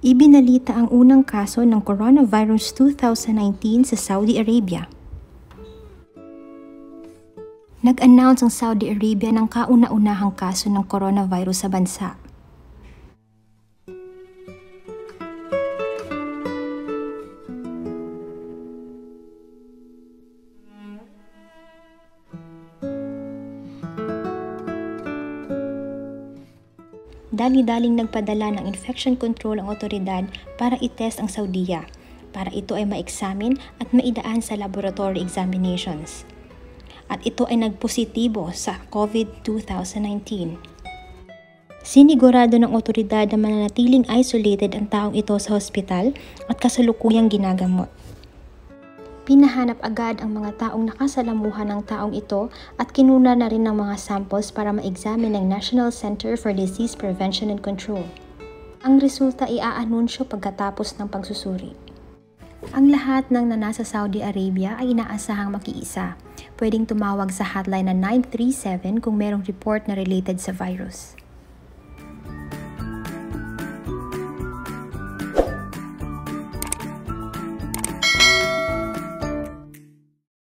Ibinalita ang unang kaso ng coronavirus 2019 sa Saudi Arabia. Nag-announce ang Saudi Arabia ng kauna-unahang kaso ng coronavirus sa bansa. Dali-daling nagpadala ng infection control ang otoridad para itest ang Saudiya, para ito ay ma-examine at maidaan sa laboratory examinations. At ito ay nagpositibo sa COVID 2019. Sinigurado ng otoridad na mananatiling isolated ang taong ito sa hospital at kasalukuyang ginagamot. Pinahanap agad ang mga taong nakasalamuhan ng taong ito at kinuna na rin ng mga samples para ma-examine ng National Center for Disease Prevention and Control. Ang resulta ay i-aanunsyo pagkatapos ng pagsusuri. Ang lahat ng nasa Saudi Arabia ay inaasahang makiisa. Pwedeng tumawag sa hotline na 937 kung merong report na related sa virus.